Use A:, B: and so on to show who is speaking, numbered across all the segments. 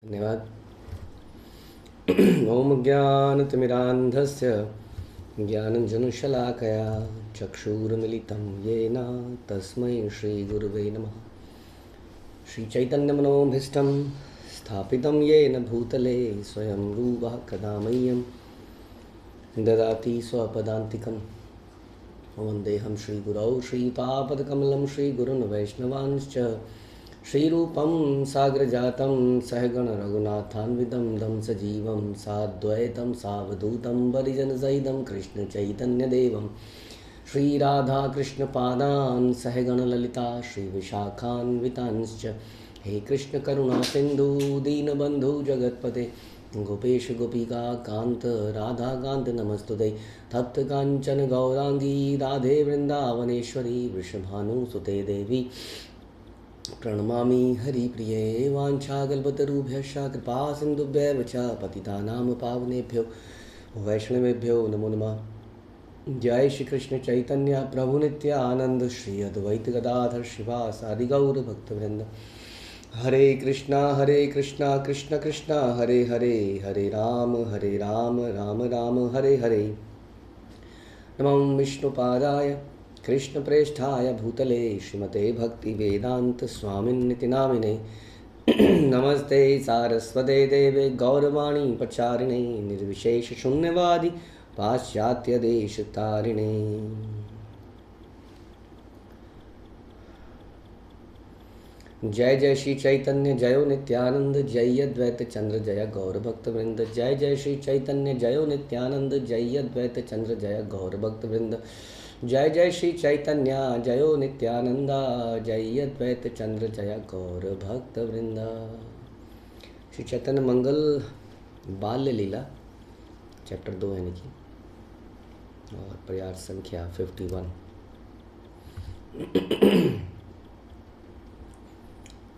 A: धन्यवाद। ओम ज्ञानतिमिरान्धस्य ज्ञानञ्जनशलाकया चक्षुरुन्मिलितं येन तस्मै श्रीगुरुवे नमः। श्रीचैतन्यमनोभीष्टं स्थापितं येन भूतले स्वयं रूपः कदा मह्यं ददाति स्वपदान्तिकं। वन्देऽहं श्रीगुरौ श्रीयुतापदकमलं श्रीगुरुन् वैष्णवांश्च श्रीरूपं साग्रजातं सहगण रघुनाथान्वितं दं सजीवं साद्वैतं सावधूतं परिजनसहितं कृष्णचैतन्यदेवं श्रीराधाकृष्णपादान् सहगण ललिता श्रीविशाखान्वितांश्च। हे कृष्ण करुणा सिन्धु दीनबन्धु जगत्पते गोपेश गोपिका कांत राधा कांत नमस्तुते। तप्त कांचन गौरांगी राधे वृंदावनेश्वरी वृषभानुसुते देवी प्रणमामि हरिप्रिये। वाञ्छाकल्पतरुभ्यश्च कृपा सिन्धुभ्येव च पतितानां पावनेभ्यो वैष्णवेभ्यो नमो नमः। जय श्री कृष्ण चैतन्य प्रभु नित्यानंद श्री अद्वैत गदाधर शिवासादि गौर भक्तवृंद। हरे कृष्णा कृष्ण कृष्णा हरे हरे, हरे राम राम राम हरे हरे। नमो विष्णुपादाय कृष्णप्रेष्ठाय भूतले श्रीमते भक्तिवेदांत स्वामिन्निति नामिने। नमस्ते सारस्वते देवे गौरवाणी प्रचारिणे निर्विशेष शून्यवादी पाश्चात्य देश तारिणे। जय जय श्री चैतन्य जयो नित्यानंद जय अद्वैत चंद्र जय गौर भक्त वृंद। जय जय श्री चैतन्य जयो नित्यानंद जय अद्वैत चंद्र जय गौर भक्त वृंद। जय जय श्री चैतन्य जयो नित्यानंद जय अद्वैत चंद्र जय गौर भक्त वृंद। श्री चैतन्य मंगल बाल्य लीला चैप्टर 2 यानी कि और प्रयास संख्या 51।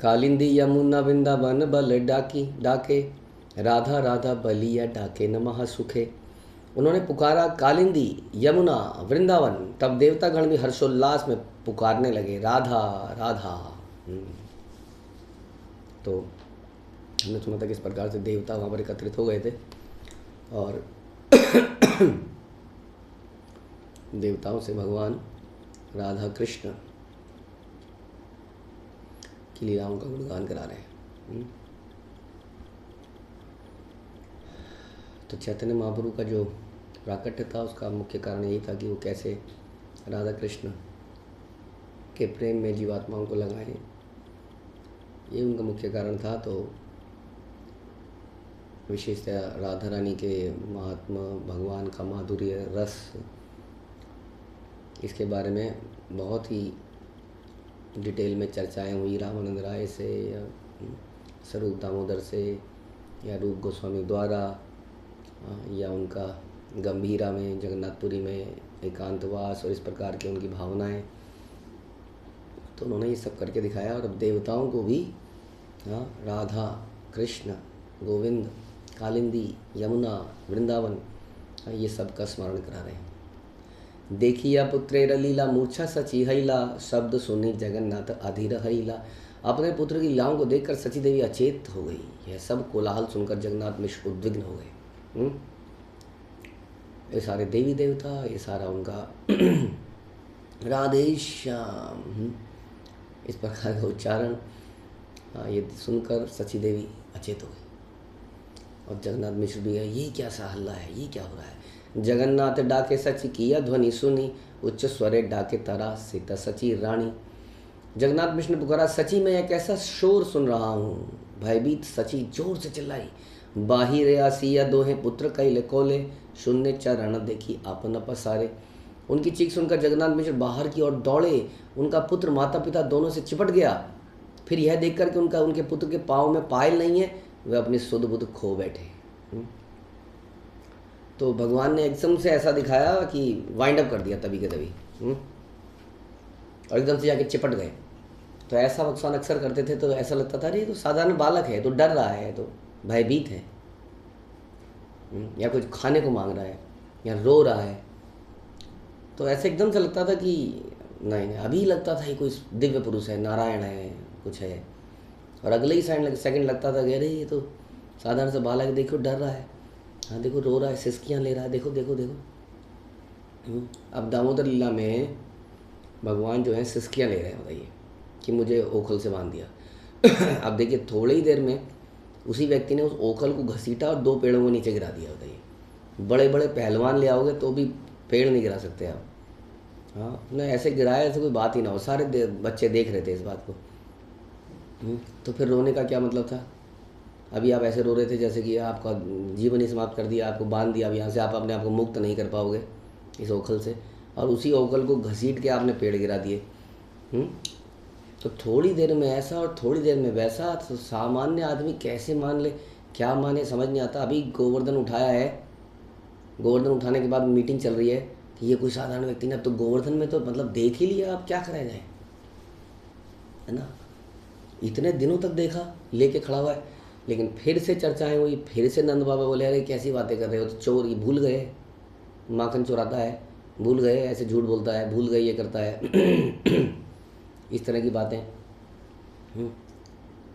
A: कालिंदी यमुना वृंदावन बल डाकी डाके राधा राधा बलिया डाके नमः सुखे। उन्होंने पुकारा कालिंदी यमुना वृंदावन, तब देवतागण भी हर्षोल्लास में पुकारने लगे राधा राधा। तो हमने सुना था कि इस प्रकार से देवता वहाँ पर एकत्रित हो गए थे और देवताओं से भगवान राधा कृष्ण की लीलाओं का गुणगान करा रहे हैं। तो चैतन्य महाप्रभु का जो प्राकट्य था उसका मुख्य कारण यही था कि वो कैसे राधा कृष्ण के प्रेम में जीवात्माओं को लगाएं, ये उनका मुख्य कारण था। तो विशेषतः राधा रानी के महात्मा, भगवान का माधुर्य रस, इसके बारे में बहुत ही डिटेल में चर्चाएं हुई रामानंद राय से या स्वरूप दामोदर से या रूप गोस्वामी द्वारा या उनका गंभीरा में जगन्नाथपुरी में एकांतवास और इस प्रकार की उनकी भावनाएं। तो उन्होंने ये सब करके दिखाया और अब देवताओं को भी राधा कृष्ण गोविंद कालिंदी यमुना वृंदावन ये सब का स्मरण करा रहे हैं। देखिया पुत्रेर लीला मूर्छा सची हैला शब्द सुनी जगन्नाथ अधीर हैला। अपने पुत्र की लीलाओं को देखकर सची देवी अचेत हो गई। यह सब कोलाहल सुनकर जगन्नाथ मिश्र उद्विग्न हो गए। ये सारे देवी देवता, ये सारा उनका राधे श्याम इस प्रकार का उच्चारण ये सुनकर सची देवी अचेत हो गई। और जगन्नाथ मिश्र भी है, ये क्या सा हल्ला है, ये क्या हो रहा है। जगन्नाथ डाके सची किया ध्वनि सुनी उच्च स्वरे डाके तरा सीता सची रानी। जगन्नाथ मिश्र ने पुकारा, सची मैं एक ऐसा शोर सुन रहा हूँ। भयभीत सची जोर से चिल्लाई, बाहिर आसिया दोहे पुत्र कैले कोले शून्य चरण देखी आपन पसारे। उनकी चीख सुनकर जगन्नाथ मिश्र बाहर की ओर दौड़े। उनका पुत्र माता पिता दोनों से चिपट गया। फिर यह देखकर कि उनके पुत्र के पाँव में पायल नहीं है, वे अपनी सुध बुध खो बैठे। तो भगवान ने एकदम से ऐसा दिखाया कि वाइंड अप कर दिया तभी के तभी और एकदम से जाके चिपट गए। तो ऐसा भगवान अक्सर करते थे। तो ऐसा लगता था अरे तो साधारण बालक है, तो डर रहा है, तो भयभीत है, या कुछ खाने को मांग रहा है या रो रहा है। तो ऐसे एकदम से लगता था कि नहीं, अभी लगता था ये कोई दिव्य पुरुष है, नारायण है, कुछ है। और अगले ही सेकंड लगता था, अरे ये तो साधारण सा बालक, देखो डर रहा है, हाँ देखो रो रहा है, सिसकियाँ ले रहा है, देखो देखो देखो। अब दामोदर लीला में भगवान जो है सिसकियाँ ले रहे हैं, बताइए, कि मुझे ओखल से बांध दिया। अब देखिए थोड़ी ही देर में उसी व्यक्ति ने उस ओखल को घसीटा और 2 पेड़ों को नीचे गिरा दिया, बताइए। बड़े बड़े पहलवान ले आओगे तो भी पेड़ नहीं गिरा सकते आप। हाँ, ना ऐसे गिराया ऐसे कोई बात ही ना हो। सारे बच्चे देख रहे थे इस बात को। तो फिर रोने का क्या मतलब था? अभी आप ऐसे रो रहे थे जैसे कि आपका जीवन ही समाप्त कर दिया, आपको बांध दिया, अब यहाँ से आप अपने आप को मुक्त नहीं कर पाओगे इस ओखल से, और उसी ओखल को घसीट के आपने पेड़ गिरा दिए। तो थोड़ी देर में ऐसा और थोड़ी देर में वैसा, तो सामान्य आदमी कैसे मान ले, क्या माने, समझ नहीं आता। अभी गोवर्धन उठाया है, गोवर्धन उठाने के बाद मीटिंग चल रही है कि ये कोई साधारण व्यक्ति नहीं। अब तो गोवर्धन में तो मतलब देख ही लिया, अब क्या कराया जाए, है ना। इतने दिनों तक देखा लेके खड़ा हुआ है, लेकिन फिर से चर्चाएं हुई, फिर से नंद बाबा बोले अरे कैसी बातें कर रहे हो, तो चोर, ये भूल गए माखन चुराता है, भूल गए ऐसे झूठ बोलता है, भूल गए ये करता है। इस तरह की बातें।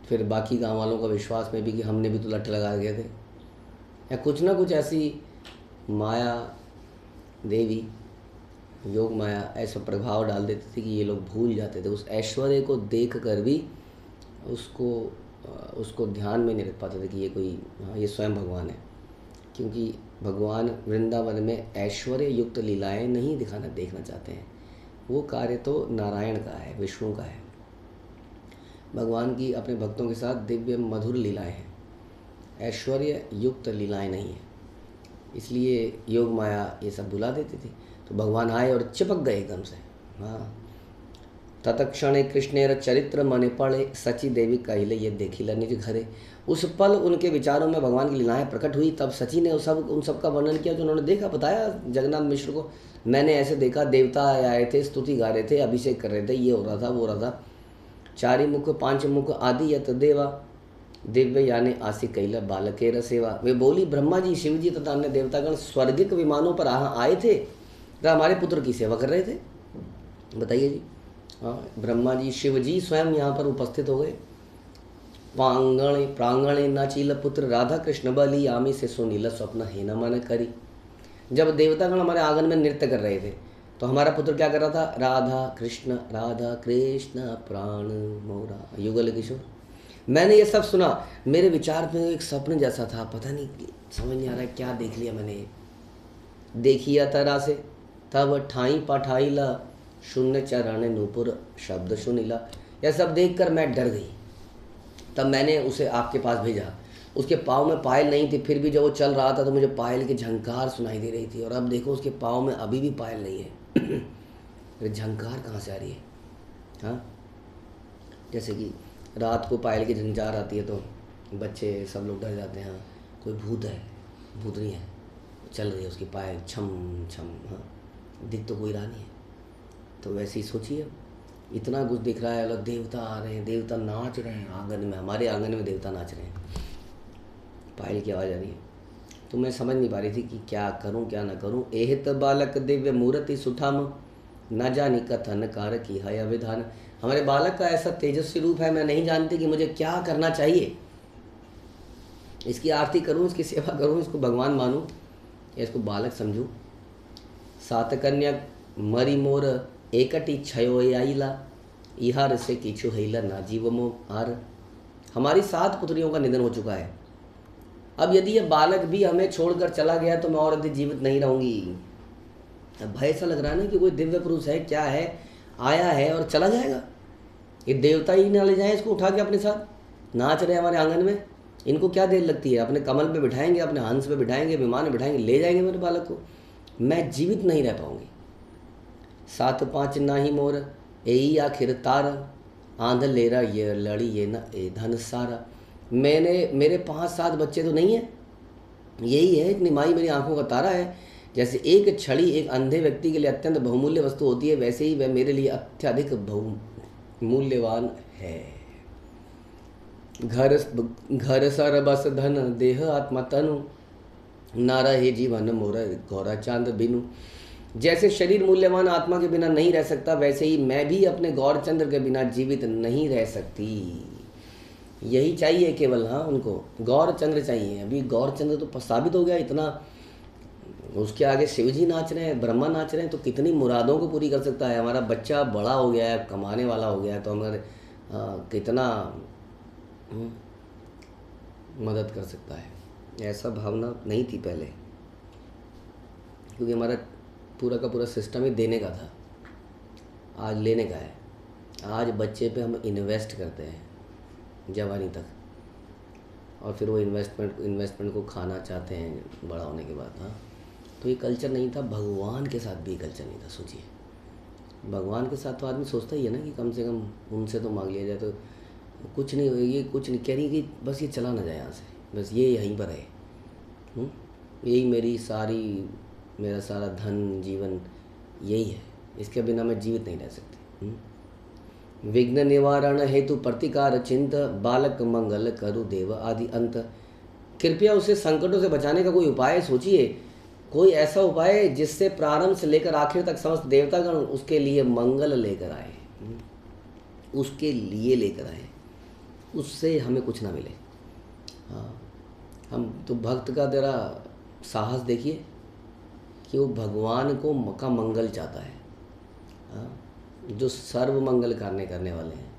A: फिर बाकी गांव वालों का विश्वास में भी कि हमने भी तो लट्ठे लगा गए थे, या कुछ ना कुछ ऐसी माया देवी, योग माया ऐसा प्रभाव डाल देती थी कि ये लोग भूल जाते थे उस ऐश्वर्य को देख कर भी उसको ध्यान में नहीं रख पाते थे कि ये कोई, हाँ ये स्वयं भगवान है। क्योंकि भगवान वृंदावन में ऐश्वर्य युक्त लीलाएं नहीं देखना चाहते हैं। वो कार्य तो नारायण का है, विष्णु का है। भगवान की अपने भक्तों के साथ दिव्य मधुर लीलाएं हैं, ऐश्वर्य युक्त लीलाएं नहीं है। इसलिए योग माया ये सब भुला देती थी। तो भगवान आए और चिपक गए एकदम से। हाँ, तत्क्षणे कृष्णेर चरित्र मने पड़े, सची देवी कहले ये देखिला निज घरे। उस पल उनके विचारों में भगवान की लीलाएं प्रकट हुई। तब सची ने उन सब का वर्णन किया जो उन्होंने देखा, बताया जगन्नाथ मिश्र को, मैंने ऐसे देखा, देवता आए थे, स्तुति गा रहे थे, अभिषेक कर रहे थे, ये हो रहा था, वो हो रहा था। 4 मुख 5 मुख आदि यत देवा, दिव्य यानी आसी कैला बालकेर सेवा। वे बोली ब्रह्मा जी, शिव जी तथा अन्य देवतागण स्वर्गिक विमानों पर आए थे तो हमारे पुत्र की सेवा कर रहे थे। बताइए जी। हाँ, ब्रह्मा जी शिव जी स्वयं यहाँ पर उपस्थित हो गए। प्रांगण नाचील पुत्र राधा कृष्ण बली, आमी से सुनील स्वप्न हे न मन करी। जब देवतागण हमारे आंगन में नृत्य कर रहे थे तो हमारा पुत्र क्या कर रहा था, राधा कृष्ण प्राण मोरा युगल किशोर। मैंने ये सब सुना, मेरे विचार में एक स्वप्न जैसा था, पता नहीं समझ नहीं आ रहा है क्या देख लिया मैंने। देखिया तरह से तब ठाई पठाईला, शून्य चरण नूपुर शब्द सुनीला। यह सब देखकर मैं डर गई। तब मैंने उसे आपके पास भेजा। उसके पाँव में पायल नहीं थी, फिर भी जब वो चल रहा था तो मुझे पायल की झंकार सुनाई दे रही थी। और अब देखो उसके पाँव में अभी भी पायल नहीं है। अरे झंकार कहाँ से आ रही है? हाँ, जैसे कि रात को पायल की झंकार आती है तो बच्चे सब लोग डर जाते हैं, हाँ कोई भूत है, भूतनी है, चल रही है उसकी पायल छम छम। हाँ, दिख तो कोई रहा नहीं है। तो वैसे ही सोचिए, इतना कुछ दिख रहा है, लोग देवता आ रहे हैं, देवता नाच रहे हैं आंगन में, हमारे आंगन में देवता नाच रहे हैं, पायल की आवाज़ आ रही है। तो मैं समझ नहीं पा रही थी कि क्या करूं क्या ना करूं। एहित बालक दिव्य मूर्ति सुठाम, न जानी कथन कार की है अविधान। हमारे बालक का ऐसा तेजस्वी रूप है, मैं नहीं जानती कि मुझे क्या करना चाहिए। इसकी आरती करूं, इसकी सेवा करूं, इसको भगवान मानूं या इसको बालक समझूं। सात कन्या मरी मोर एकटी छयो आईला, इहार से किछु हैला ना जीव मो आर। हमारी 7 पुत्रियों का निधन हो चुका है। अब यदि यह बालक भी हमें छोड़कर चला गया तो मैं और अधिक जीवित नहीं रहूंगी। अब भय सा लग रहा है ना कि कोई दिव्य पुरुष है, क्या है, आया है और चला जाएगा। ये देवता ही ना ले जाए इसको उठा के अपने साथ, नाच रहे हमारे आंगन में, इनको क्या देर लगती है, अपने कमल पे बिठाएंगे, अपने हंस पे बिठाएंगे, विमान में बिठाएंगे, ले जाएंगे मेरे बालक को, मैं जीवित नहीं रह पाऊंगी। 7 5 नाही मोर यही आखिर तारा, आंध लेरा ये लड़ी ये न ए धन सारा। मेरे 5-7 बच्चे तो नहीं है, यही है एक निमाई मेरी आंखों का तारा है। जैसे एक छड़ी एक अंधे व्यक्ति के लिए अत्यंत बहुमूल्य वस्तु होती है, वैसे ही वह मेरे लिए अत्यधिक बहुमूल्यवान है। घर सर बस धन देह आत्मा तनु, ना रहे जीवन मोर गौरा चांद बिनु। जैसे शरीर मूल्यवान आत्मा के बिना नहीं रह सकता, वैसे ही मैं भी अपने गौर चंद्र के बिना जीवित नहीं रह सकती। यही चाहिए केवल। हाँ, उनको गौर चंद्र चाहिए। अभी गौर चंद्र तो साबित हो गया इतना, उसके आगे शिव जी नाच रहे हैं, ब्रह्मा नाच रहे हैं, तो कितनी मुरादों को पूरी कर सकता है। हमारा बच्चा बड़ा हो गया है, कमाने वाला हो गया है, तो हमारे कितना मदद कर सकता है। ऐसा भावना नहीं थी पहले, क्योंकि हमारा पूरा का पूरा सिस्टम ही देने का था, आज लेने का है। आज बच्चे पे हम इन्वेस्ट करते हैं जवानी तक, और फिर वो इन्वेस्टमेंट को खाना चाहते हैं बड़ा होने के बाद। हाँ, तो ये कल्चर नहीं था। भगवान के साथ भी ये कल्चर नहीं था। सोचिए, भगवान के साथ तो आदमी सोचता ही है ना कि कम से कम उनसे तो मांग लिया जाए, तो कुछ नहीं होगी, कुछ नहीं कह रही कि बस ये चला ना जाए यहाँ से, बस ये यहीं पर है। यही मेरा सारा धन जीवन यही है, इसके बिना मैं जीवित नहीं रह सकती। विघ्न निवारण हेतु प्रतिकार चिंत, बालक मंगल करु देव आदि अंत। कृपया उसे संकटों से बचाने का कोई उपाय सोचिए, कोई ऐसा उपाय जिससे प्रारंभ से लेकर आखिर तक समस्त देवतागण उसके लिए मंगल लेकर आए, उसके लिए लेकर आए, उससे हमें कुछ ना मिले। हाँ, हम तो भक्त का जरा साहस देखिए कि वो भगवान का मंगल चाहता है। हाँ, जो सर्व मंगल करने वाले हैं,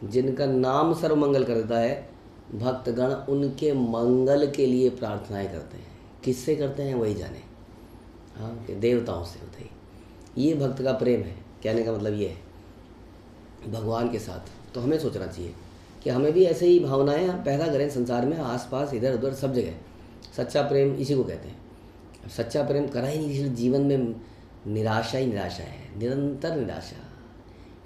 A: जिनका नाम सर्व मंगल करता है, भक्तगण उनके मंगल के लिए प्रार्थनाएं करते हैं। किससे करते हैं वही जाने। हाँ, कि देवताओं से होते ही। ये भक्त का प्रेम है। कहने का मतलब ये है भगवान के साथ। तो हमें सोचना चाहिए कि हमें भी ऐसे ही भावनाएं हम पैदा करें संसार में, आसपास इधर उधर सब जगह। सच्चा प्रेम इसी को कहते हैं। सच्चा प्रेम करा ही नहीं, इसलिए जीवन में निराशा ही निराशा है, निरंतर निराशा,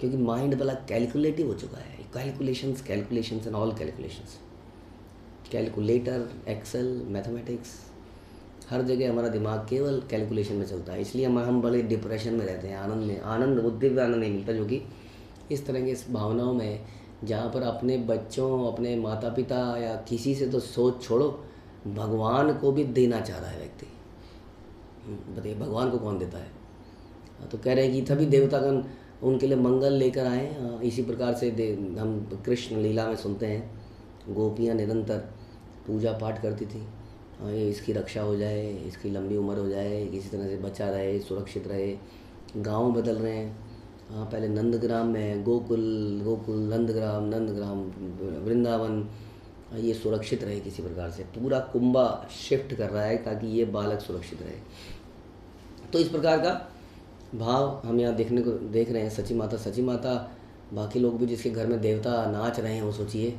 A: क्योंकि माइंड बड़ा कैलकुलेटिव हो चुका है। Calculations and all calculations, calculator, Excel, mathematics, हर जगह हमारा दिमाग केवल कैलकुलेशन में चलता है। इसलिए हम बड़े डिप्रेशन में रहते हैं, आनंद दिव्य आनंद नहीं मिलता। जो कि इस तरह की भावनाओं में, जहाँ पर अपने बच्चों, अपने माता पिता या किसी से तो सोच छोड़ो, भगवान को भी देना चाह रहा है व्यक्ति। बताइए, भगवान को कौन देता है? तो कह रहे हैं कि तभी देवतागण उनके लिए मंगल लेकर आए। इसी प्रकार से हम कृष्ण लीला में सुनते हैं, गोपियाँ निरंतर पूजा पाठ करती थी, ये इसकी रक्षा हो जाए, इसकी लंबी उम्र हो जाए, किसी तरह से बचा रहे, सुरक्षित रहे। गांव बदल रहे हैं। हाँ, पहले नंदग्राम में गोकुल नंदग्राम वृंदावन, ये सुरक्षित रहे किसी प्रकार से। पूरा कुंभा शिफ्ट कर रहा है ताकि ये बालक सुरक्षित रहे। तो इस प्रकार का भाव हम यहाँ देख रहे हैं। सची माता, बाकी लोग भी जिसके घर में देवता नाच रहे हैं, वो सोचिए,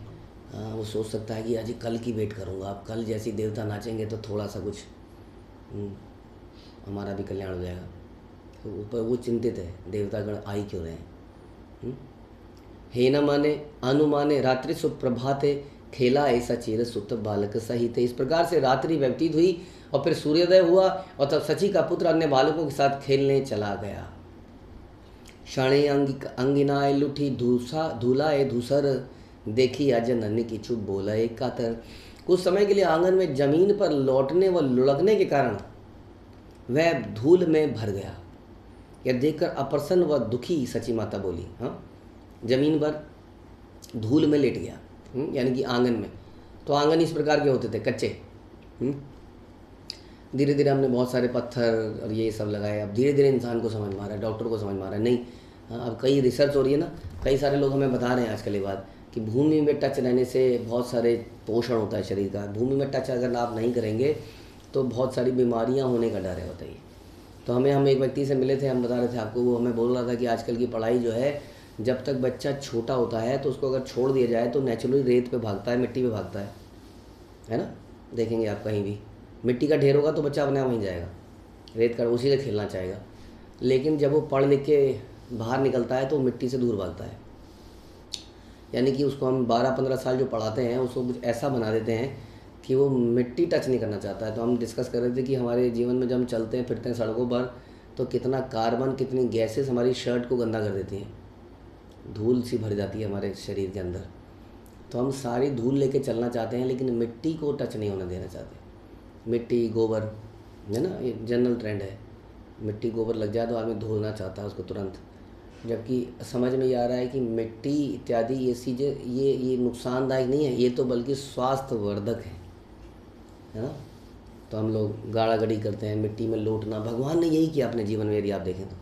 A: वो सोच सकता है कि आज कल की वेट करूँगा। अब कल जैसी देवता नाचेंगे तो थोड़ा सा कुछ हमारा भी कल्याण हो जाएगा। तो ऊपर वो चिंतित है, देवतागण आई क्यों रहे हैं। हे न माने अनुमाने रात्रि सुप्रभाते, खेला ऐसा चीर सुत बालक सहित। इस प्रकार से रात्रि व्यतीत हुई और फिर सूर्योदय हुआ, और तब सची का पुत्र अन्य बालकों के साथ खेलने चला गया। क्षणे अंगिनाए लुठी धूलाए धूसर, देखी अजनन की चुप बोला एक कातर। कुछ समय के लिए आंगन में जमीन पर लौटने व लुढ़कने के कारण वह धूल में भर गया। यह देखकर अप्रसन्न व दुखी सची माता बोली। हाँ, जमीन पर धूल में लेट गया, यानी कि आंगन में। तो आंगन इस प्रकार के होते थे, कच्चे। धीरे धीरे हमने बहुत सारे पत्थर और ये सब लगाए। अब धीरे धीरे इंसान को समझ में आ रहा है, डॉक्टर को समझ में आ रहा है। नहीं, अब कई रिसर्च हो रही है ना, कई सारे लोग हमें बता रहे हैं आजकल ये बात कि भूमि में टच रहने से बहुत सारे पोषण होता है शरीर का। भूमि में टच अगर आप नहीं करेंगे तो बहुत सारी बीमारियां होने का डर है, बताइए। तो हम एक व्यक्ति से मिले थे, हम बता रहे थे आपको, वो हमें बोल रहा था कि आजकल की पढ़ाई जो है, जब तक बच्चा छोटा होता है तो उसको अगर छोड़ दिया जाए तो नेचुरली रेत पे भागता है, मिट्टी पे भागता है ना। देखेंगे आप कहीं भी मिट्टी का ढेर होगा तो बच्चा अपने आप वहीं जाएगा, रेत का उसी से खेलना चाहेगा। लेकिन जब वो पढ़ लिख के बाहर निकलता है तो मिट्टी से दूर भागता है। यानी कि उसको हम 12-15 साल जो पढ़ाते हैं, उसको कुछ ऐसा बना देते हैं कि वो मिट्टी टच नहीं करना चाहता है। तो हम डिस्कस कर रहे थे कि हमारे जीवन में जब हम चलते हैं फिरते हैं सड़कों पर, तो कितना कार्बन, कितनी गैसेस हमारी शर्ट को गंदा कर देती हैं, धूल सी भर जाती है हमारे शरीर के अंदर। तो हम सारी धूल लेके चलना चाहते हैं, लेकिन मिट्टी को टच नहीं होने देना चाहते। मिट्टी, गोबर है ना, ये जनरल ट्रेंड है। मिट्टी गोबर लग जाए तो आदमी धोना चाहता है उसको तुरंत। जबकि समझ में ये आ रहा है कि मिट्टी इत्यादि ये चीज़ें ये नुकसानदायक नहीं है, ये तो बल्कि स्वास्थ्यवर्धक है ना। तो हम लोग गाड़ा गड़ी करते हैं, मिट्टी में लोटना, भगवान ने यही किया अपने जीवन में, यदि आप देखें तो।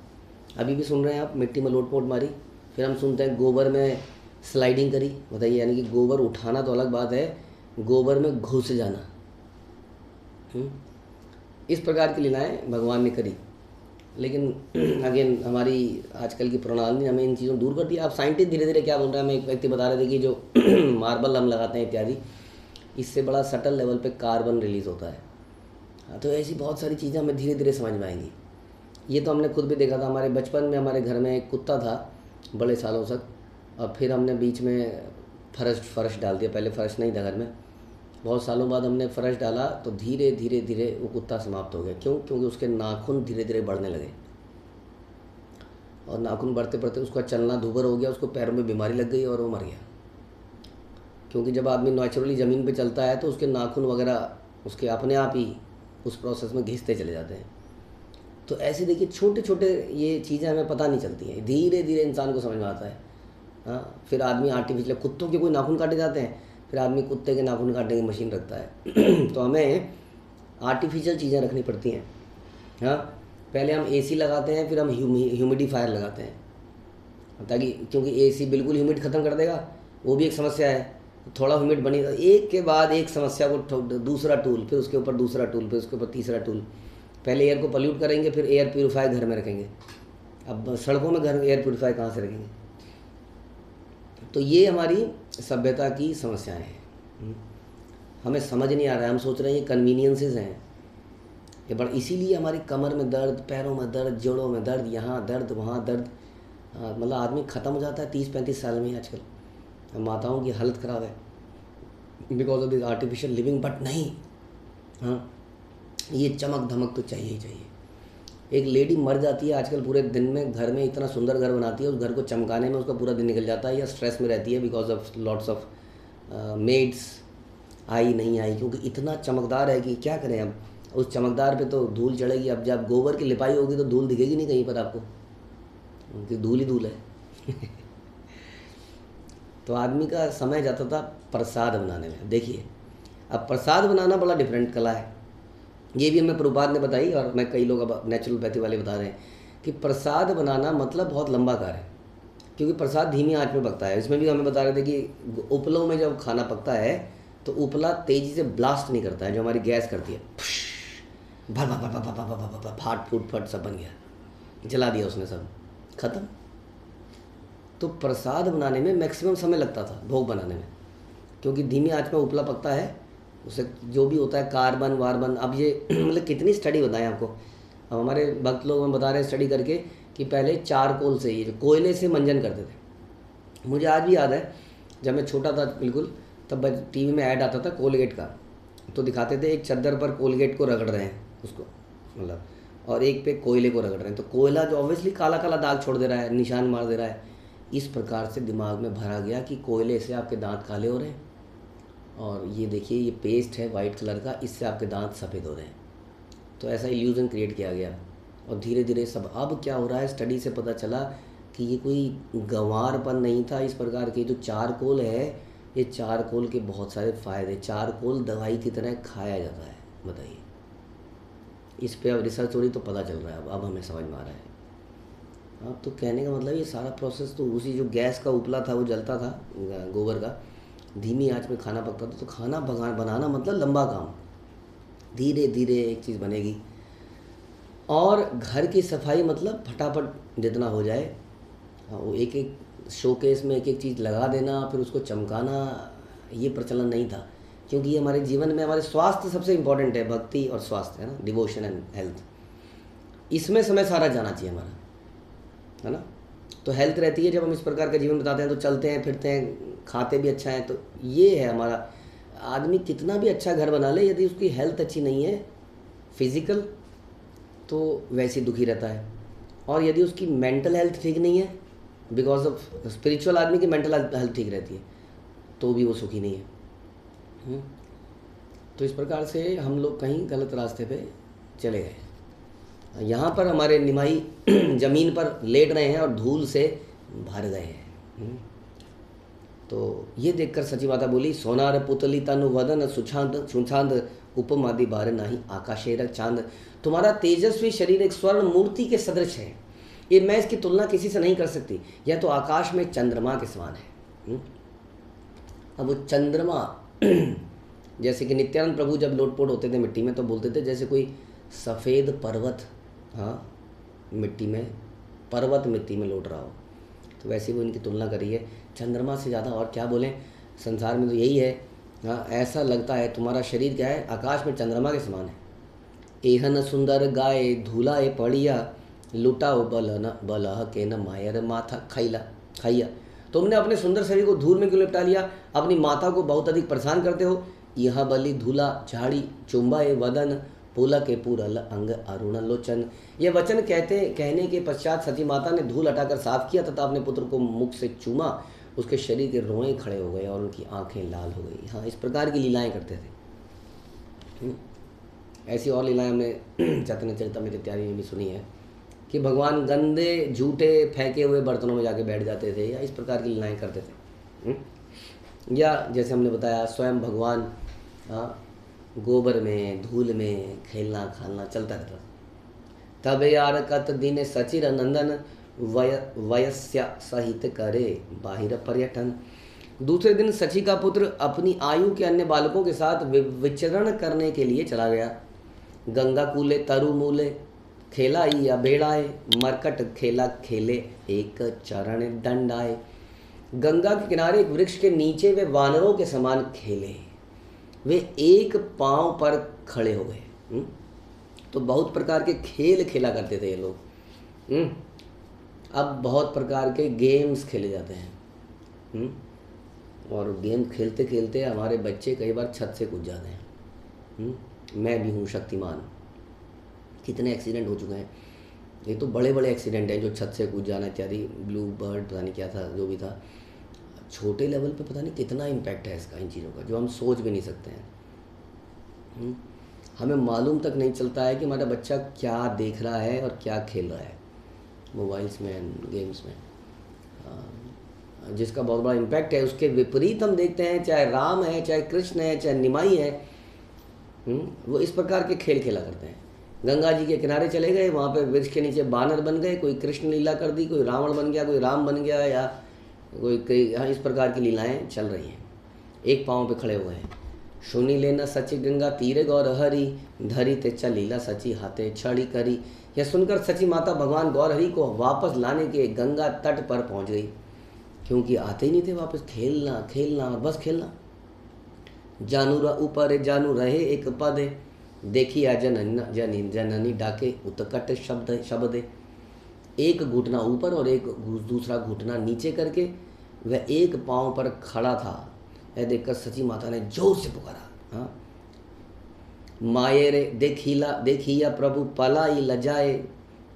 A: अभी भी सुन रहे हैं आप, मिट्टी में लोट पोट मारी। फिर हम सुनते हैं गोबर में स्लाइडिंग करी, बताइए, यानी कि गोबर उठाना तो अलग बात है, गोबर में घुस जाना। इस प्रकार की लीलाएं भगवान ने करी। लेकिन अगेन हमारी आजकल की प्रणाली ने हमें इन चीज़ों दूर कर दिया। अब साइंटिस्ट धीरे धीरे क्या बोल रहा है, हमें एक व्यक्ति बता रहे थे कि जो मार्बल हम लगाते हैं इत्यादि, इससे बड़ा सटल लेवल पे कार्बन रिलीज़ होता है। तो ऐसी बहुत सारी चीज़ें हमें धीरे धीरे समझ में आएंगी। ये तो हमने खुद भी देखा था, हमारे बचपन में हमारे घर में एक कुत्ता था बड़े सालों तक, और फिर हमने बीच में फर्श डाल दिया। पहले फर्श नहीं था घर में, बहुत सालों बाद हमने फर्श डाला, तो धीरे धीरे धीरे वो कुत्ता समाप्त हो गया। क्यों? क्योंकि उसके नाखून धीरे धीरे बढ़ने लगे, और नाखून बढ़ते बढ़ते उसका चलना दुभर हो गया, उसको पैरों में बीमारी लग गई और वो मर गया। क्योंकि जब आदमी नेचुरली ज़मीन पे चलता है तो उसके नाखून वगैरह उसके अपने आप ही उस प्रोसेस में घिसते चले जाते हैं। तो ऐसे देखिए छोटे छोटे ये चीज़ें हमें पता नहीं चलती हैं, धीरे धीरे इंसान को समझ में आता है। हाँ, फिर आदमी आर्टिफिशियल, कुत्तों के कोई नाखून काटे जाते हैं, फिर आदमी कुत्ते के नाखून काटने की मशीन रखता है। तो हमें आर्टिफिशियल चीज़ें रखनी पड़ती हैं। हाँ, पहले हम एसी लगाते हैं, फिर हम ह्यूमिडिफायर लगाते हैं, ताकि, क्योंकि एसी बिल्कुल ह्यूमिड ख़त्म कर देगा, वो भी एक समस्या है। थोड़ा ह्यूमिड बनी, एक के बाद एक समस्या को दूसरा टूल, फिर उसके ऊपर दूसरा टूल, फिर उसके ऊपर तीसरा टूल। पहले एयर को पल्यूट करेंगे, फिर एयर प्यूरीफायर घर में रखेंगे। अब सड़कों में घर एयर प्यूरीफायर कहाँ से रखेंगे? तो ये हमारी सभ्यता की समस्याएं हैं। हमें समझ नहीं आ रहा है, हम सोच रहे हैं ये कन्वीनियंसेस हैं ये बड़ा, इसीलिए हमारी कमर में दर्द, पैरों में दर्द, जोड़ों में दर्द, यहाँ दर्द, वहाँ दर्द। मतलब आदमी ख़त्म हो जाता है 30-35 साल में ही आजकल। माताओं की हालत ख़राब है because of this artificial living. But नहीं, हाँ, ये चमक धमक तो चाहिए ही चाहिए। एक लेडी मर जाती है आजकल पूरे दिन में, घर में इतना सुंदर घर बनाती है, उस घर को चमकाने में उसका पूरा दिन निकल जाता है, या स्ट्रेस में रहती है because of lots of maids आई नहीं आई, क्योंकि इतना चमकदार है कि क्या करें। अब उस चमकदार पे तो धूल चढ़ेगी। अब जब गोबर की लिपाई होगी तो धूल दिखेगी नहीं कहीं पर आपको, क्योंकि धूल ही धूल है। तो आदमी का समय जाता था प्रसाद बनाने में। देखिए, अब प्रसाद बनाना बड़ा डिफरेंट कला है, ये भी हमें प्रभुपाद ने बताई, और मैं कई लोग अब नेचुरोपैथी वाले बता रहे हैं कि प्रसाद बनाना मतलब बहुत लंबा कार्य है, क्योंकि प्रसाद धीमी आंच में पकता है। इसमें भी हमें बता रहे थे कि उपलों में जब खाना पकता है तो उपला तेज़ी से ब्लास्ट नहीं करता है, जो हमारी गैस करती है, भर भर भर भर भर भर भर, फाट फूट फट सब बन गया, जला दिया उसने, सब खत्म। तो प्रसाद बनाने में मैक्सिमम समय लगता था, भोग बनाने में, क्योंकि धीमी आंच में उपला पकता है, उससे जो भी होता है कार्बन वार्बन। अब ये मतलब कितनी स्टडी बताएं आपको। अब हमारे भक्त लोग हमें बता रहे हैं स्टडी करके कि पहले चारकोल से, ये जो कोयले से मंजन करते थे। मुझे आज भी याद है, जब मैं छोटा था बिल्कुल, तब टीवी में ऐड आता था कोलगेट का, तो दिखाते थे एक चद्दर पर कोलगेट को रगड़ रहे हैं उसको, मतलब, और एक पे कोयले को रगड़ रहे हैं। तो कोयला जो ऑब्वियसली काला काला दाग छोड़ दे रहा है, निशान मार दे रहा है, इस प्रकार से दिमाग में भरा गया कि कोयले से आपके दांत काले हो रहे हैं, और ये देखिए ये पेस्ट है वाइट कलर का, इससे आपके दांत सफ़ेद हो रहे हैं। तो ऐसा इल्यूज़न क्रिएट किया गया, और धीरे धीरे सब, अब क्या हो रहा है, स्टडी से पता चला कि ये कोई गंवारपन नहीं था इस प्रकार के। जो चारकोल है, ये चारकोल के बहुत सारे फ़ायदे, चारकोल दवाई की तरह खाया जाता है। बताइए, इस पे अब रिसर्च हो रही तो पता चल रहा है, अब हमें समझ में आ रहा है। अब तो कहने का मतलब ये सारा प्रोसेस तो उसी जो गैस का उपला था वो जलता था गोबर का, धीमी आंच में खाना पकता था। तो खाना बनाना मतलब लंबा काम, धीरे धीरे एक चीज़ बनेगी। और घर की सफाई मतलब फटाफट जितना हो जाए, वो एक एक शोकेस में एक एक चीज़ लगा देना, फिर उसको चमकाना, ये प्रचलन नहीं था। क्योंकि ये हमारे जीवन में, हमारे स्वास्थ्य सबसे इम्पोर्टेंट है, भक्ति और स्वास्थ्य, है ना, डिवोशन एंड हेल्थ, इसमें समय सारा जाना चाहिए हमारा, है ना। तो हेल्थ रहती है जब हम इस प्रकार का जीवन बताते हैं, तो चलते हैं फिरते हैं, खाते भी अच्छा है। तो ये है हमारा। आदमी कितना भी अच्छा घर बना ले, यदि उसकी हेल्थ अच्छी नहीं है फिज़िकल, तो वैसे दुखी रहता है। और यदि उसकी मेंटल हेल्थ ठीक नहीं है, बिकॉज ऑफ स्पिरिचुअल आदमी की मेंटल हेल्थ ठीक रहती है, तो भी वो सुखी नहीं है। तो इस प्रकार से हम लोग कहीं गलत रास्ते पे चले गए। यहाँ पर हमारे निमाई जमीन पर लेट रहे हैं और धूल से भर गए हैं। तो ये देखकर सची माता बोली, सोनार पुतली तनु वदन सुछांद सुछांद उपमादि बार नाही आकाशेरक चांद। तुम्हारा तेजस्वी शरीर एक स्वर्ण मूर्ति के सदृश है, ये मैं इसकी तुलना किसी से नहीं कर सकती, यह तो आकाश में चंद्रमा के समान है। अब वो चंद्रमा जैसे कि नित्यानंद प्रभु जब लोटपोट होते थे मिट्टी में तो बोलते थे जैसे कोई सफ़ेद पर्वत, हाँ, मिट्टी में पर्वत मिट्टी में लौट रहा हो, तो वैसे वो इनकी तुलना करी है चंद्रमा से ज़्यादा। और क्या बोलें, संसार में तो यही है। हाँ, ऐसा लगता है तुम्हारा शरीर क्या है, आकाश में चंद्रमा के समान है। एहन सुंदर गाय धूलाए पड़िया, लुटाओ बलह के न मायर माथा खाइया। तुमने अपने सुंदर शरीर को धूल में क्यों लिपटा लिया, अपनी माता को बहुत अधिक परेशान करते हो। यह बलि धूला झाड़ी चुंबाए वदन, पुलक के पूरल अंग अरुण लोचन। यह वचन कहने के पश्चात सती माता ने धूल हटाकर साफ किया तथा अपने पुत्र को मुख से चूमा। उसके शरीर के रोए खड़े हो गए और उनकी आंखें लाल हो गई। हाँ, इस प्रकार की लीलाएं करते थे। ऐसी और लीलाएं हमने चैतन्य चरितामृत इत्यादि में भी सुनी है कि भगवान गंदे झूठे फेंके हुए बर्तनों में जाके बैठ जाते थे, या इस प्रकार की लीलाएं करते थे। या जैसे हमने बताया स्वयं भगवान गोबर में धूल में खेलना खालना चलता रहता। तब यार कत दिन सचिर नंदन वयस्य सहित करे बाहिर पर्यटन। दूसरे दिन सची का पुत्र अपनी आयु के अन्य बालकों के साथ विचरण करने के लिए चला गया। गंगा कूले तरु मूले खेलाई या बेड़ाए, मरकट खेला खेले एक चरण दंडाए। गंगा के किनारे एक वृक्ष के नीचे वे वानरों के समान खेले, वे एक पांव पर खड़े हो गए। तो बहुत प्रकार के खेल खेला करते थे ये लोग। अब बहुत प्रकार के गेम्स खेले जाते हैं। और गेम खेलते खेलते हमारे बच्चे कई बार छत से कूद जाते हैं। मैं भी हूँ शक्तिमान, कितने एक्सीडेंट हो चुके हैं। ये तो बड़े बड़े एक्सीडेंट हैं जो छत से कूद जाना इत्यादि, ब्लू बर्ड पता नहीं क्या था जो भी था। छोटे लेवल पे पता नहीं कितना इम्पैक्ट है इसका, इन चीज़ों का, जो हम सोच भी नहीं सकते हैं। हमें मालूम तक नहीं चलता है कि हमारा बच्चा क्या देख रहा है और क्या खेल रहा है मोबाइल्स में, गेम्स में, जिसका बहुत बड़ा इम्पैक्ट है। उसके विपरीत हम देखते हैं, चाहे राम है, चाहे कृष्ण है, चाहे निमाई है, वो इस प्रकार के खेल खेला करते हैं। गंगा जी के किनारे चले गए, वहाँ पे वृक्ष के नीचे बानर बन गए, कोई कृष्ण लीला कर दी, कोई रावण बन गया, कोई राम बन गया, या कोई हाँ, इस प्रकार की लीलाएं चल रही हैं। एक पाँव पे खड़े हुए हैं। सुनी लेना सची गंगा तीरे गौर हरी, धरी ते चलीला सची हाथे छड़ी करी। यह सुनकर सची माता भगवान गौर हरि को वापस लाने के गंगा तट पर पहुंच गई, क्योंकि आते ही नहीं थे वापस। खेलना खेलना बस खेलना। जानू ऊपर जानू रहे एक पद, देखिया जननी डाके उत्कट शब्द। एक घुटना ऊपर और एक दूसरा घुटना नीचे करके वह एक पांव पर खड़ा था। यह देखकर सची माता ने जोर से पुकारा, हाँ, माये रे देखिया प्रभु पलाई लजाए,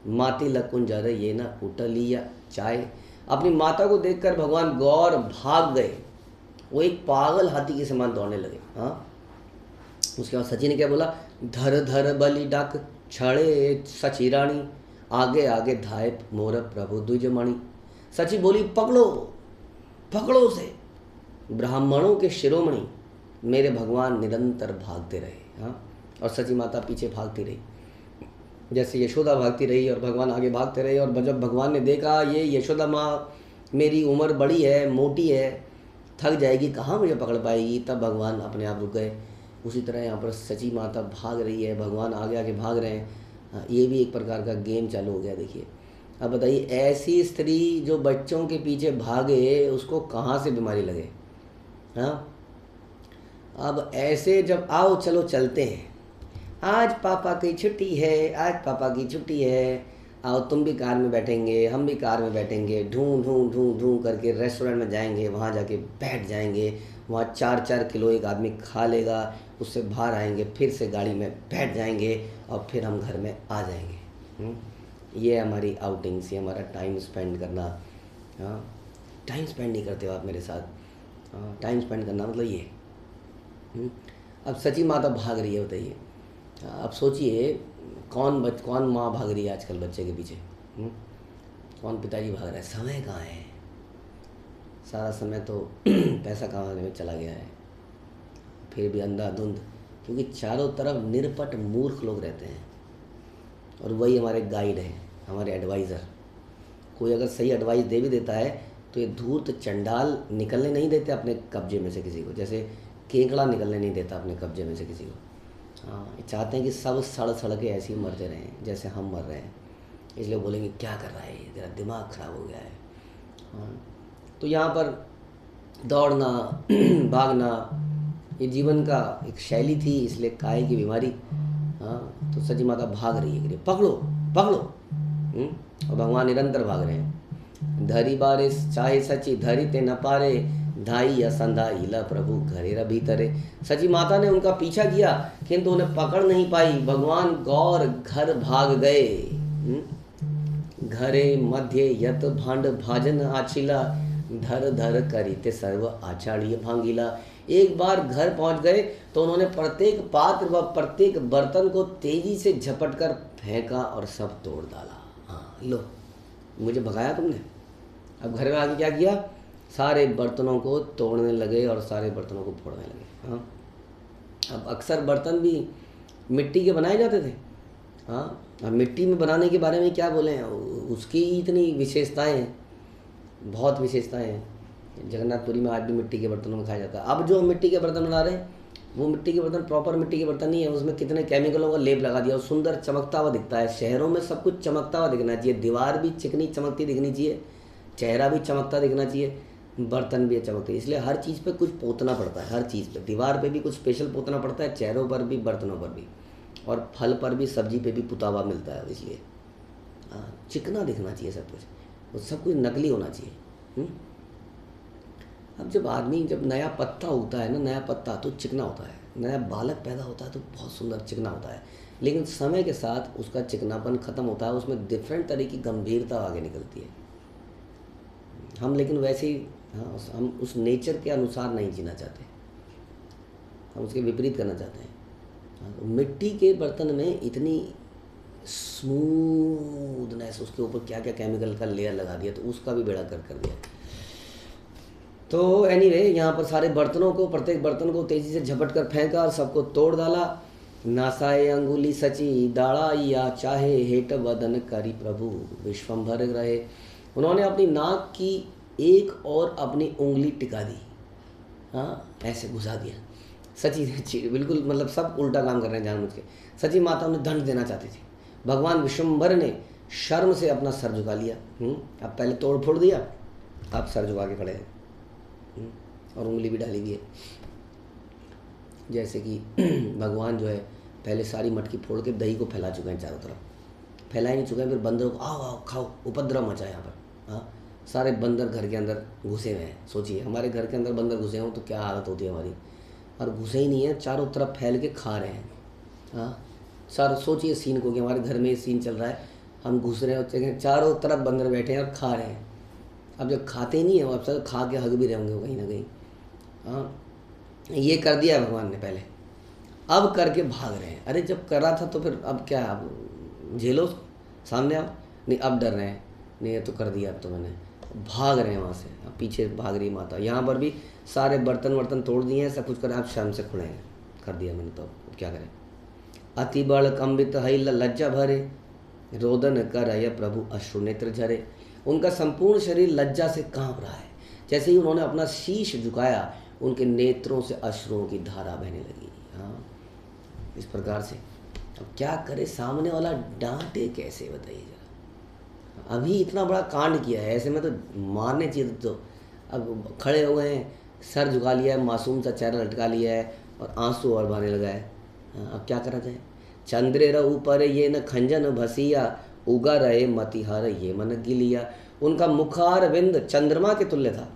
A: माती लकुंजर ये न उटलिया चाय। अपनी माता को देखकर भगवान गौर भाग गए, वो एक पागल हाथी के समान दौड़ने लगे। हाँ, उसके बाद सची ने क्या बोला, धर धर बलि डाक छड़े सची रानी, आगे आगे धाय मोर प्रभु द्विजमणि। सची बोली, पकड़ो पकड़ो उसे, ब्राह्मणों के शिरोमणि मेरे भगवान निरंतर भागते रहे। हाँ, और सची माता पीछे भागती रही, जैसे यशोदा भागती रही और भगवान आगे भागते रहे। और जब भगवान ने देखा ये यशोदा माँ मेरी उम्र बड़ी है, मोटी है, थक जाएगी, कहाँ मुझे पकड़ पाएगी, तब भगवान अपने आप रुक गए। उसी तरह यहाँ पर सची माता भाग रही है, भगवान आगे आगे भाग रहे हैं। हाँ, ये भी एक प्रकार का गेम चालू हो गया। देखिए, अब बताइए, ऐसी स्त्री जो बच्चों के पीछे भागे उसको कहाँ से बीमारी लगे। हाँ, अब ऐसे जब आओ चलो चलते हैं, आज पापा की छुट्टी है, आज पापा की छुट्टी है, आओ तुम भी कार में बैठेंगे, हम भी कार में बैठेंगे, ढूंढ ढूंढ ढूंढ ढूंढ करके रेस्टोरेंट में जाएंगे, वहाँ जाके बैठ जाएंगे, वहाँ 4-4 किलो एक आदमी खा लेगा, उससे बाहर आएंगे, फिर से गाड़ी में बैठ जाएंगे और फिर हम घर में आ जाएंगे। ये हमारी आउटिंग्स, ये हमारा टाइम स्पेंड करना। हाँ, टाइम स्पेंड नहीं करते हो आप मेरे साथ। हाँ, टाइम स्पेंड करना मतलब ये। अब सची माता भाग रही है, बताइए। अब सोचिए कौन माँ भाग रही है आजकल बच्चे के पीछे, कौन पिताजी भाग रहा है? समय कहाँ है? सारा समय तो पैसा कमाने में चला गया है, फिर भी अंधाधुंध, क्योंकि चारों तरफ निरपट मूर्ख लोग रहते हैं और वही हमारे गाइड हैं, हमारे एडवाइज़र। कोई अगर सही एडवाइस दे भी देता है तो ये धूर्त चंडाल निकलने नहीं देते अपने कब्जे में से किसी को, जैसे केकड़ा निकलने नहीं देता अपने कब्जे में से किसी को। हाँ, ये चाहते हैं कि सब सड़ के ऐसे ही मरते रहें जैसे हम मर रहे हैं, इसलिए बोलेंगे क्या कर रहा है ये, तेरा दिमाग ख़राब हो गया है। हाँ, तो यहाँ पर दौड़ना भागना ये जीवन का एक शैली थी, इसलिए काहे की बीमारी। हाँ, तो सची माता भाग रही है कि पकड़ो पकड़ो, और भगवान निरंतर भाग रहे हैं। धरी बारिश चाहे सची धरी ते न पारे, धाई या संधाई ला प्रभु घरे भीतरे। सची माता ने उनका पीछा किया किंतु उन्हें पकड़ नहीं पाई। भगवान गौर घर भाग गए। घरे मध्य यत भांड भाजन आछिला, धर धर करीते सर्व आचार्य भांगिला। एक बार घर पहुंच गए तो उन्होंने प्रत्येक पात्र व प्रत्येक बर्तन को तेजी से झपट कर फेंका और सब तोड़ डाला। हाँ, लो मुझे भगाया तुमने। अब घर में आके क्या किया? सारे बर्तनों को तोड़ने लगे और सारे बर्तनों को फोड़ने लगे। हाँ, अब अक्सर बर्तन भी मिट्टी के बनाए जाते थे। हाँ, अब मिट्टी में बनाने के बारे में क्या बोलें, उसकी इतनी विशेषताएं हैं, बहुत विशेषताएं हैं। जगन्नाथपुरी में आज भी मिट्टी के बर्तनों में खाया जाता है। अब जो हम मिट्टी के बर्तन बना रहे हैं वो मिट्टी के बर्तन प्रॉपर मिट्टी के बर्तन नहीं है, उसमें कितने केमिकलों का लेप लगा दिया और सुंदर चमकता हुआ दिखता है। शहरों में सब कुछ चमकता हुआ दिखना चाहिए, दीवार भी चिकनी चमकती दिखनी चाहिए, चेहरा भी चमकता दिखना चाहिए, बर्तन भी चमकते, इसलिए हर चीज़ पे कुछ पोतना पड़ता है। हर चीज़ पे, दीवार पे भी कुछ स्पेशल पोतना पड़ता है, चेहरों पर भी, बर्तनों पर भी, और फल पर भी, सब्जी पे भी पुता हुआ मिलता है। इसलिए चिकना दिखना चाहिए सब कुछ, वो सब कुछ नकली होना चाहिए। अब जब नया पत्ता उगता है ना, नया पत्ता तो चिकना होता है, नया बालक पैदा होता है तो बहुत सुंदर चिकना होता है, लेकिन समय के साथ उसका चिकनापन ख़त्म होता है, उसमें डिफरेंट तरह की गंभीरता आगे निकलती है। हम लेकिन वैसे ही हम उस नेचर के अनुसार नहीं जीना चाहते, हम उसके विपरीत करना चाहते हैं। तो मिट्टी के बर्तन में इतनी स्मूथनेस, उसके ऊपर क्या क्या केमिकल का लेयर लगा दिया, तो उसका भी बेड़ा गर्क कर दिया। तो एनीवे, यहाँ पर सारे बर्तनों को, प्रत्येक बर्तन को तेजी से झपट कर फेंका और सबको तोड़ डाला। नासाए अंगुली सची दाड़ा या चाहे हेट वदन करी प्रभु विश्वम्भर रहे। उन्होंने अपनी नाक की एक और अपनी उंगली टिका दी। हाँ, ऐसे घुसा दिया। सची बिल्कुल, मतलब सब उल्टा काम कर रहे हैं जानबूझ के। सची माता उन्हें दंड देना चाहती थी। भगवान विश्वम्भर ने शर्म से अपना सर झुका लिया। अब पहले तोड़ फोड़ दिया, अब सर झुका के खड़े हैं और उंगली भी डाली हुई है। जैसे कि भगवान जो है पहले सारी मटकी फोड़ के दही को फैला चुके हैं चारों तरफ, फैला ही नहीं चुके हैं, फिर बंदरों को आओ आओ खाओ, उपद्रव मचा यहाँ पर। हाँ, सारे बंदर घर के अंदर घुसे हुए हैं। सोचिए हमारे घर के अंदर बंदर घुसे हों तो क्या हालत होती है हमारी, और घुसे ही नहीं है, चारों तरफ फैल के खा रहे हैं। हाँ, सर सोचिए सीन को कि हमारे घर में ये सीन चल रहा है, हम घुस रहे हैं, चारों तरफ बंदर बैठे हैं और खा रहे हैं। अब जब खाते ही नहीं है, अब सब खा के हग भी रहे होंगे कहीं ना कहीं। हाँ, ये कर दिया भगवान ने पहले, अब करके भाग रहे हैं। अरे जब करा था तो फिर अब क्या, अब झेलो, सामने आओ। नहीं, अब डर रहे हैं, नहीं ये तो कर दिया अब तो मैंने, भाग रहे हैं वहाँ से। अब पीछे भाग रही माता। यहाँ पर भी सारे बर्तन वर्तन तोड़ दिए हैं, सब कुछ करें, आप शर्म से खुले हैं, कर दिया मैंने तो क्या करें। अति बड़ कंबित हई लज्जा भरे, रोदन कर अय प्रभु अश्रु नेत्र झरे। उनका संपूर्ण शरीर लज्जा से कांप रहा है। जैसे ही उन्होंने अपना शीश झुकाया, उनके नेत्रों से अश्रुओं की धारा बहने लगी। हाँ, इस प्रकार से। अब क्या करे, सामने वाला डांटे कैसे, बताइए जरा। अभी इतना बड़ा कांड किया है, ऐसे में तो मारने चाहिए। तो अब खड़े हो गए हैं, सर झुका लिया है, मासूम सा चेहरा लटका लिया है और आंसू और बहने लगा है। अब क्या करा जाए। चंद्रे र ऊपर ये न खंजन भसिया, उगा रहे मतिहार ये मन गिलिया। उनका मुखार विंद चंद्रमा के तुल्य था,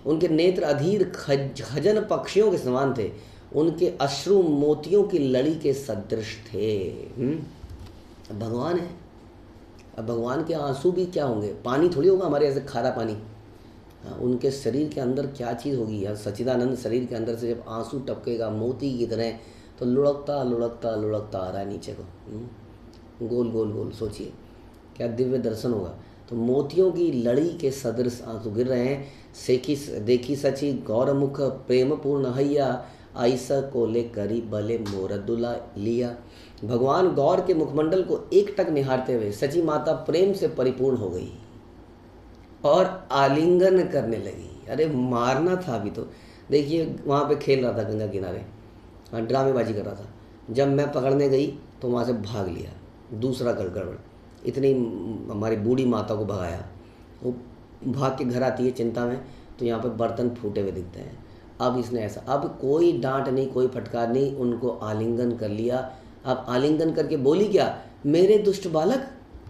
A: उनके नेत्र अधीर खजन पक्षियों के समान थे, उनके अश्रु मोतियों की लड़ी के सदृश थे। अब भगवान है, अब भगवान के आंसू भी क्या होंगे, पानी थोड़ी होगा हमारे ऐसे खारा पानी। उनके शरीर के अंदर क्या चीज़ होगी यार, सच्चिदानंद शरीर के अंदर से जब आंसू टपकेगा मोती की तरह, तो लुढ़कता लुढ़कता लुढ़कता आ रहा है नीचे को, गोल गोल गोल। सोचिए क्या दिव्य दर्शन होगा। तो मोतियों की लड़ी के सदृश आंसू गिर रहे हैं। सेखी देखी सची गौरमुख प्रेम पूर्ण हैया, ऐसा कोले करी बले मोरदुला लिया। भगवान गौर के मुखमंडल को एक टक निहारते हुए सची माता प्रेम से परिपूर्ण हो गई और आलिंगन करने लगी। अरे मारना था अभी तो। देखिए वहाँ पे खेल रहा था गंगा किनारे, ड्रामेबाजी कर रहा था। जब मैं पकड़ने गई तो वहाँ से भाग लिया, दूसरा गड़बड़। इतनी हमारी बूढ़ी माता को भगाया, वो भाग के घर आती है चिंता में, तो यहाँ पे बर्तन फूटे हुए दिखते हैं। अब इसने ऐसा, अब कोई डांट नहीं, कोई फटकार नहीं, उनको आलिंगन कर लिया। अब आलिंगन करके बोली क्या, मेरे दुष्ट बालक।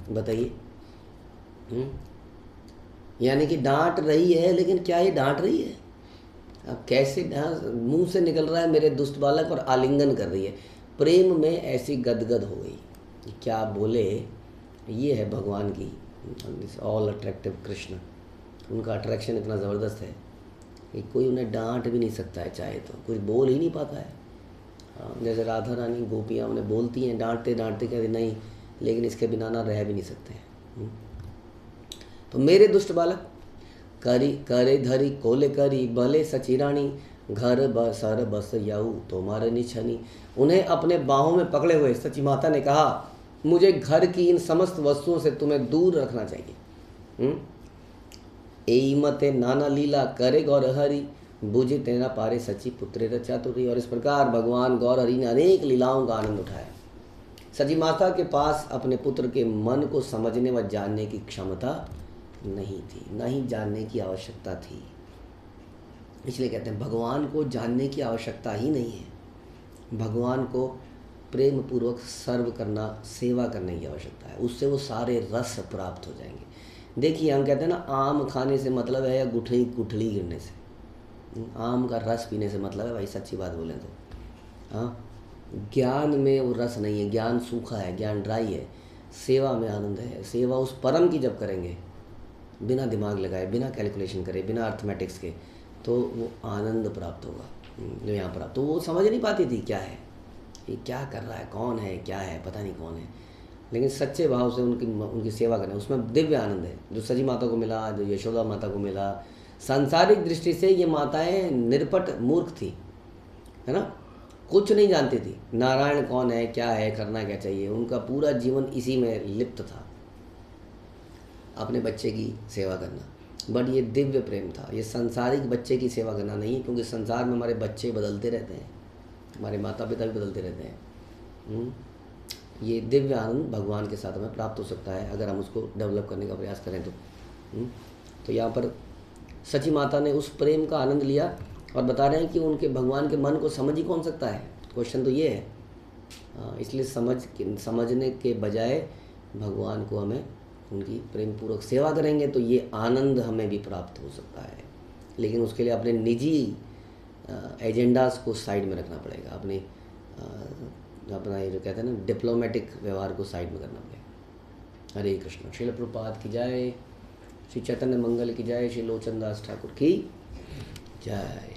A: बताइए, यानी कि डांट रही है, लेकिन क्या ये डांट रही है? अब कैसे मुंह से निकल रहा है मेरे दुष्ट बालक, और आलिंगन कर रही है। प्रेम में ऐसी गदगद हो गई, क्या बोले। ये है भगवान की ऑल अट्रैक्टिव कृष्ण। उनका अट्रैक्शन इतना ज़बरदस्त है कि कोई उन्हें डांट भी नहीं सकता है, चाहे तो कुछ बोल ही नहीं पाता है। जैसे राधा रानी गोपियाँ उन्हें बोलती हैं, डांटते डांटते कहते नहीं, लेकिन इसके बिना ना रह भी नहीं सकते हैं। तो मेरे दुष्ट बालक करी करे धरी कोले करी भले सचिरानी, घर बसर बस याऊ तुम्हारे निछनी। उन्हें अपने बाहों में पकड़े हुए सची माता ने कहा, मुझे घर की इन समस्त वस्तुओं से तुम्हें दूर रखना चाहिए। एमते नाना लीला करे गौर हरि, बुझे तेना पारे सची पुत्र चातुरी। और इस प्रकार भगवान गौर हरि ने अनेक लीलाओं का आनंद उठाया। सची माता के पास अपने पुत्र के मन को समझने व जानने की क्षमता नहीं थी, न ही जानने की आवश्यकता थी। इसलिए कहते हैं भगवान को जानने की आवश्यकता ही नहीं है, भगवान को प्रेम पूर्वक सर्व करना, सेवा करने की आवश्यकता है। उससे वो सारे रस प्राप्त हो जाएंगे। देखिए हम कहते हैं ना, आम खाने से मतलब है या गुठली गुठली गिरने से। आम का रस पीने से मतलब है, भाई सच्ची बात बोलें तो। हाँ, ज्ञान में वो रस नहीं है, ज्ञान सूखा है, ज्ञान ड्राई है। सेवा में आनंद है। सेवा उस परम की जब करेंगे, बिना दिमाग लगाए, बिना कैलकुलेशन करे, बिना अर्थमेटिक्स के, तो वो आनंद प्राप्त होगा जो यहाँ प्राप्त। तो वो समझ नहीं पाती थी क्या है ये, क्या कर रहा है, कौन है, क्या है, पता नहीं कौन है। लेकिन सच्चे भाव से उनकी सेवा करना, उसमें दिव्य आनंद है, जो सजी माता को मिला, जो यशोदा माता को मिला। सांसारिक दृष्टि से ये माताएं निरपट मूर्ख थी, है ना, कुछ नहीं जानती थी, नारायण कौन है, क्या है, करना क्या चाहिए। उनका पूरा जीवन इसी में लिप्त था, अपने बच्चे की सेवा करना। बट ये दिव्य प्रेम था, ये संसारिक बच्चे की सेवा करना नहीं है, क्योंकि संसार में हमारे बच्चे बदलते रहते हैं, हमारे माता पिता भी बदलते रहते हैं। ये दिव्य आनंद भगवान के साथ हमें प्राप्त हो सकता है अगर हम उसको डेवलप करने का प्रयास करें तो यहाँ पर सची माता ने उस प्रेम का आनंद लिया और बता रहे हैं कि उनके भगवान के मन को समझ ही कौन सकता है। क्वेश्चन तो ये है। इसलिए समझने के बजाय भगवान को हमें उनकी प्रेम पूर्वक सेवा करेंगे तो ये आनंद हमें भी प्राप्त हो सकता है। लेकिन उसके लिए अपने निजी एजेंडास को साइड में रखना पड़ेगा, अपना ये जो कहते हैं ना डिप्लोमेटिक व्यवहार को साइड में करना पड़ेगा। हरे कृष्ण। श्रील प्रभुपाद की जय, श्री चैतन्य मंगल की जय, श्री लोचन दास ठाकुर की जय।